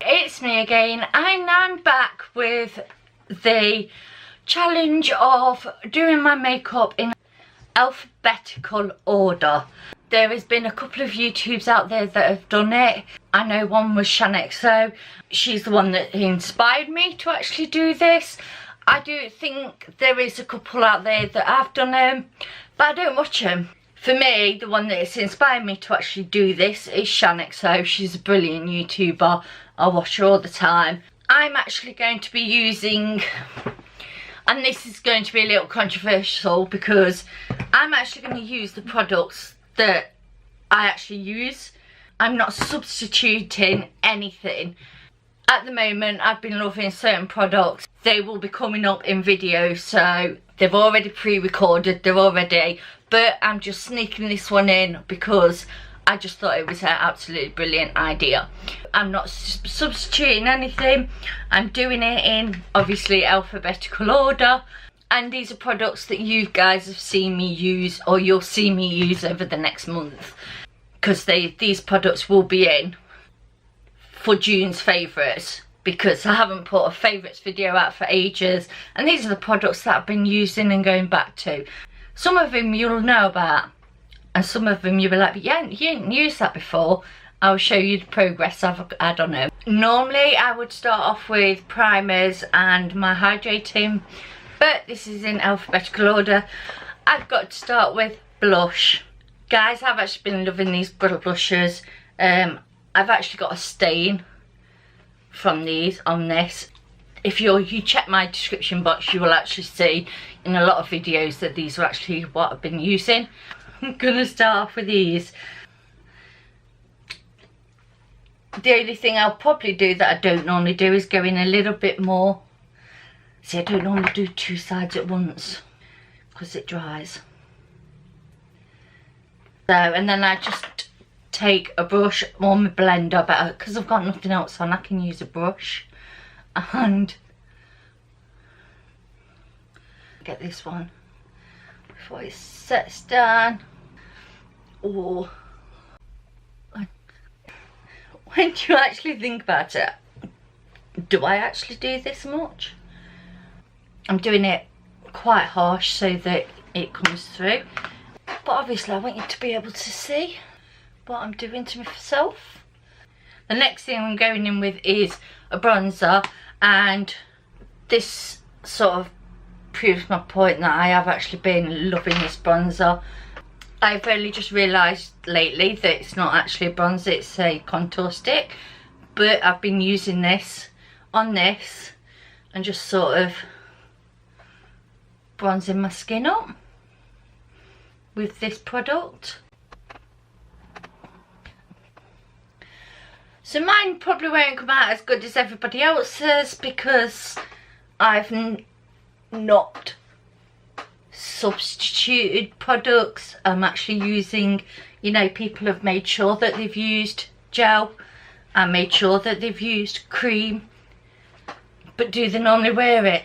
It's me again, and I'm back with the challenge of doing my makeup in alphabetical order. There has been a couple of YouTubes out there that have done it. I know one was ShanXO. She's the one that inspired me to actually do this. I do think there is a couple out there that have done them, but I don't watch them. For me, the one that has inspired me to actually do this is ShanXO. She's a brilliant YouTuber. I watch her all the time. I'm actually going to be using, and this is going to be a little controversial because I'm actually going to use the products that I actually use. I'm not substituting anything. At the moment, I've been loving certain products. They will be coming up in videos, so they've already pre-recorded, they're already, but I'm just sneaking this one in because I just thought it was an absolutely brilliant idea. I'm not substituting anything. I'm doing it in, obviously, alphabetical order. And these are products that you guys have seen me use, or you'll see me use over the next month. Because these products will be in for June's favourites, because I haven't put a favourites video out for ages, and these are the products that I've been using and going back to. Some of them you'll know about, and some of them you'll be like, yeah, you didn't use that before. I'll show you the progress I've had on them. Normally I would start off with primers and my hydrating, but this is in alphabetical order. I've got to start with blush. Guys, I've actually been loving these blushes. I've actually got a stain from these on this. If you check my description box, you will actually see in a lot of videos that these are actually what I've been using. I'm gonna start off with these. The only thing I'll probably do that I don't normally do is go in a little bit more. See, I don't normally do two sides at once because it dries. So, and then I just take a brush or my blender, but because I've got nothing else on, I can use a brush and get this one before it sets down. Or when you actually think about it, do I actually do this much? I'm doing it quite harsh so that it comes through, but obviously I want you to be able to see what I'm doing to myself. The next thing I'm going in with is a bronzer, and this sort of proves my point that I have actually been loving this bronzer. I've only just realised lately that it's not actually a bronzer, it's a contour stick, but I've been using this on this and just sort of bronzing my skin up with this product. So mine probably won't come out as good as everybody else's because I've not substituted products. I'm actually using, you know, people have made sure that they've used gel and made sure that they've used cream, but do they normally wear it?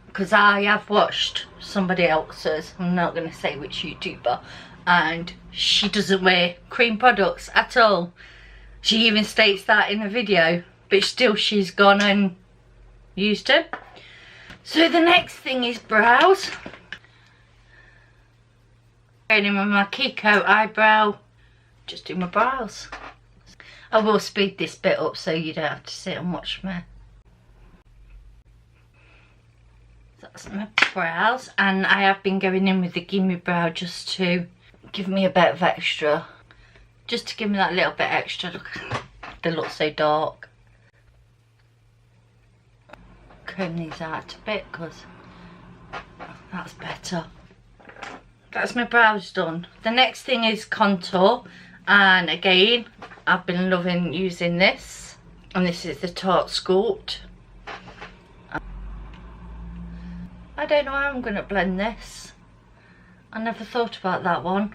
Because I have watched somebody else's, I'm not going to say which YouTuber, and she doesn't wear cream products at all. She even states that in the video, but still she's gone and used them. So the next thing is brows. Going in with my KIKO eyebrow, just do my brows. I will speed this bit up so you don't have to sit and watch me. That's my brows, and I have been going in with the GIMMIE brow just to give me a bit of extra. Just to give me that little bit extra. Look, they look so dark. Comb these out a bit because that's better. That's my brows done. The next thing is contour, and again I've been loving using this, and this is the Tarte SCULPT. I don't know how I'm going to blend this. I never thought about that one,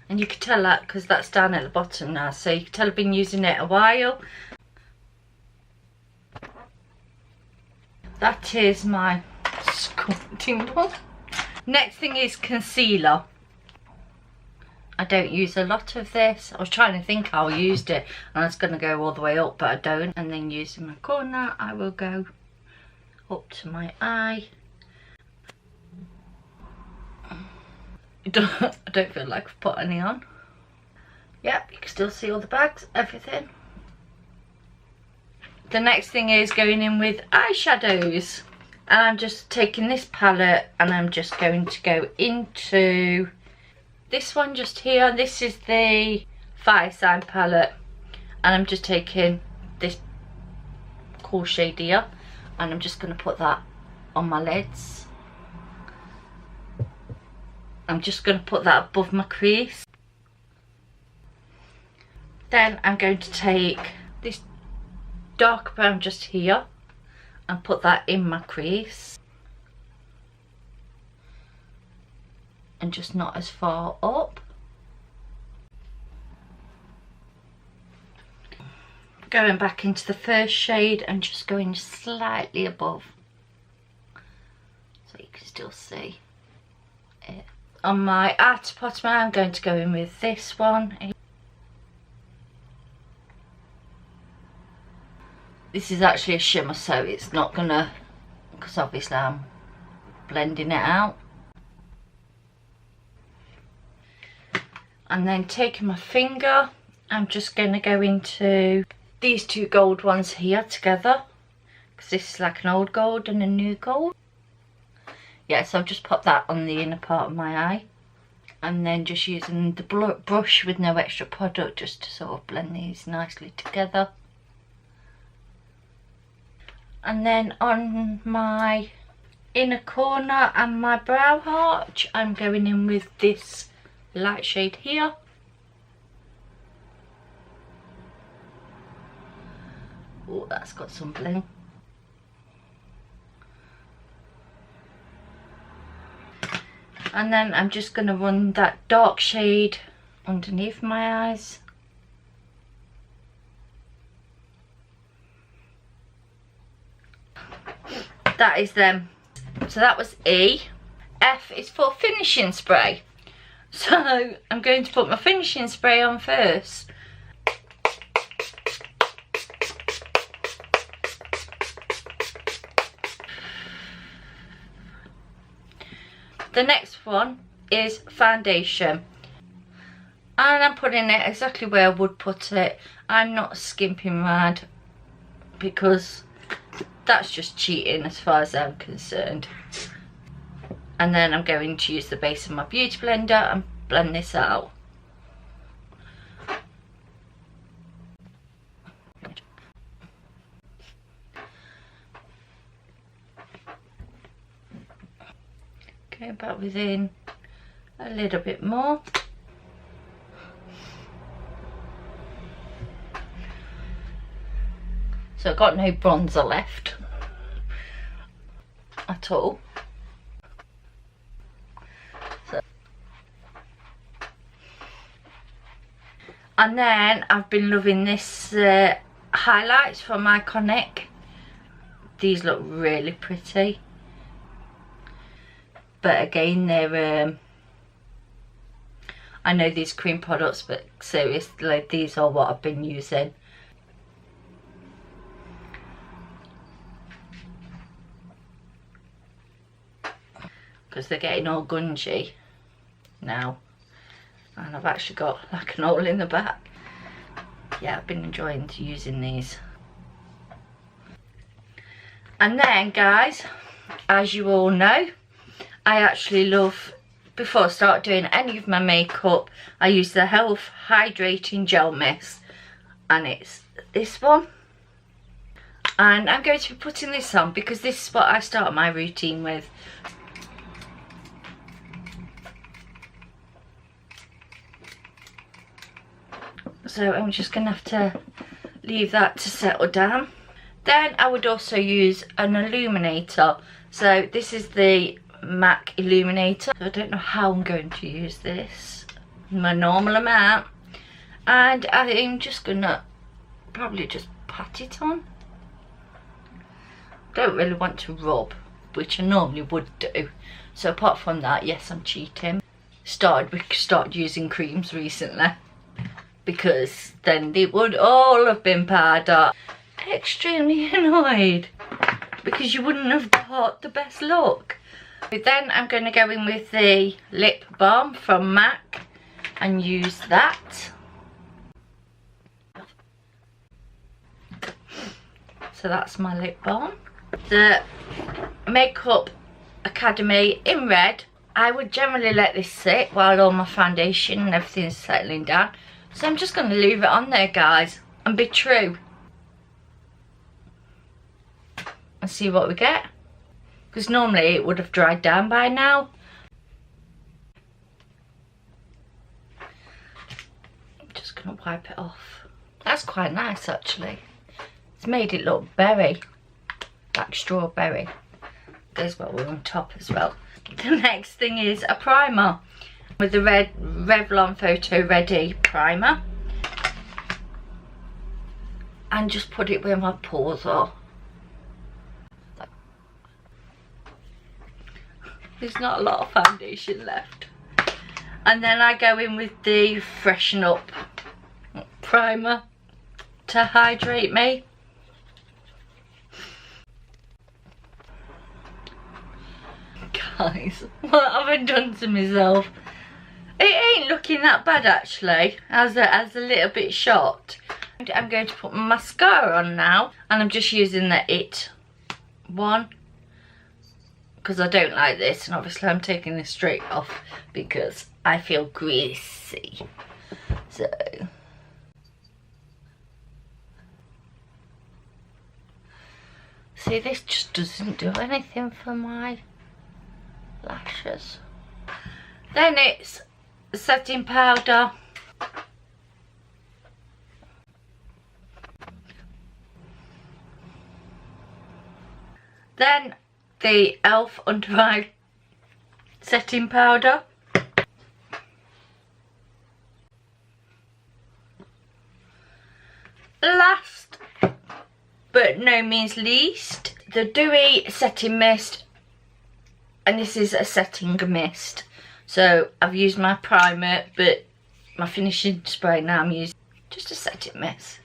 and you can tell that because that's down at the bottom now, so you can tell I've been using it a while. That is my sculpting one. Next thing is concealer. I don't use a lot of this. I was trying to think how I used it, and I was going to go all the way up, but I don't. And then using my corner, I will go up to my eye. I don't feel like I've put any on. Yep, you can still see all the bags, everything. The next thing is going in with eyeshadows. And I'm just taking this palette and I'm just going to go into this one just here. This is the Fire Sign palette. And I'm just taking this cool shade here. And I'm just going to put that on my lids. I'm just going to put that above my crease. Then I'm going to take this dark brown just here and put that in my crease. And just not as far up. Going back into the first shade and just going slightly above. So you can still see it. On my outer bottom, I'm going to go in with this one. This is actually a shimmer, so it's not gonna, because obviously I'm blending it out. And then taking my finger, I'm just going to go into these two gold ones here together, because this is like an old gold and a new gold. Yeah, so I've just popped that on the inner part of my eye. And then just using the brush with no extra product just to sort of blend these nicely together. And then on my inner corner and my brow arch, I'm going in with this light shade here. Oh, that's got some bling. And then I'm just going to run that dark shade underneath my eyes. That is them. So that was E. F is for finishing spray. So I'm going to put my finishing spray on first. The next one is foundation. And I'm putting it exactly where I would put it. I'm not skimping around because that's just cheating as far as I'm concerned. And then I'm going to use the base of my beauty blender and blend this out. Go back within a little bit more. So I've got no bronzer left at all. So. And then I've been loving this highlights from Iconic. These look really pretty. But again, they're I know these cream products, but seriously, these are what I've been using. Because they're getting all gungy now. And I've actually got like an hole in the back. Yeah, I've been enjoying using these. And then, guys, as you all know, I actually love, before I start doing any of my makeup, I use the Health Hydrating Gel Mist. And it's this one. And I'm going to be putting this on because this is what I start my routine with. So I'm just going to have to leave that to settle down. Then I would also use an illuminator. So this is the MAC illuminator. I don't know how I'm going to use this. My normal amount. And I'm just going to probably just pat it on. Don't really want to rub, which I normally would do. So apart from that, yes, I'm cheating. started using creams recently, because then they would all have been powder. Extremely annoyed because you wouldn't have got the best look. Then I'm going to go in with the lip balm from MAC and use that. So that's my lip balm. The Makeup Academy in red. I would generally let this sit while all my foundation and everything's settling down. So I'm just going to leave it on there, guys, and be true. And see what we get. Because normally it would have dried down by now. I'm just going to wipe it off. That's quite nice, actually. It's made it look berry, like strawberry. Goes well on top as well. The next thing is a primer with the Revlon Photo Ready primer, and just put it where my pores are. There's not a lot of foundation left. And then I go in with the Freshen Up primer to hydrate me. Guys, what have I done to myself? It ain't looking that bad, actually, as a little bit shot. I'm going to put my mascara on now, and I'm just using the IT one because I don't like this, and obviously I'm taking this straight off because I feel greasy. So see, this just doesn't do anything for my lashes. Then it's setting powder. Then the ELF Under Eye setting powder. Last but no means least, the DEWY setting mist. And this is a setting mist. So I've used my primer, but my finishing spray now I'm using just a setting mist.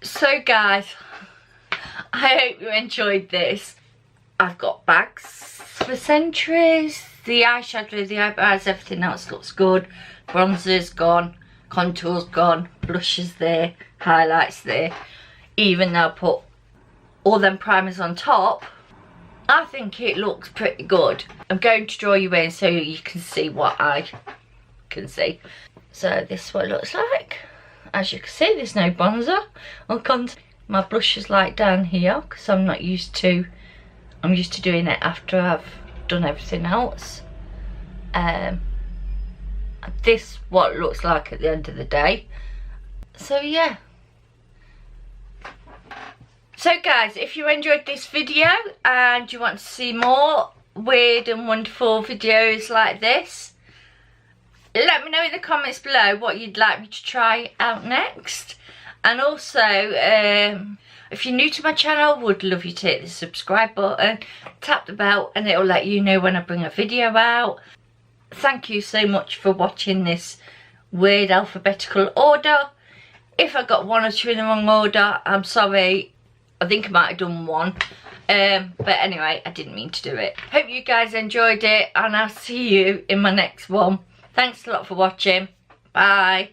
So guys, I hope you enjoyed this. I've got bags for centuries. The eyeshadow, the eyebrows, everything else looks good. Bronzer's gone, contour's gone, blushes there, highlights there. Even though I put all them primers on top, I think it looks pretty good. I'm going to draw you in so you can see what I can see. So this is what it looks like. As you can see, there's no bronzer or contour. My blush is like down here because I'm used to doing it after I've done everything else. This is what it looks like at the end of the day. So yeah. So guys, if you enjoyed this video and you want to see more weird and wonderful videos like this, let me know in the comments below what you'd like me to try out next. And also, if you're new to my channel, would love you to hit the subscribe button, tap the bell, and it'll let you know when I bring a video out. Thank you so much for watching this weird alphabetical order. If I got one or two in the wrong order, I'm sorry. I think I might have done one. But anyway, I didn't mean to do it. Hope you guys enjoyed it, and I'll see you in my next one. Thanks a lot for watching. Bye.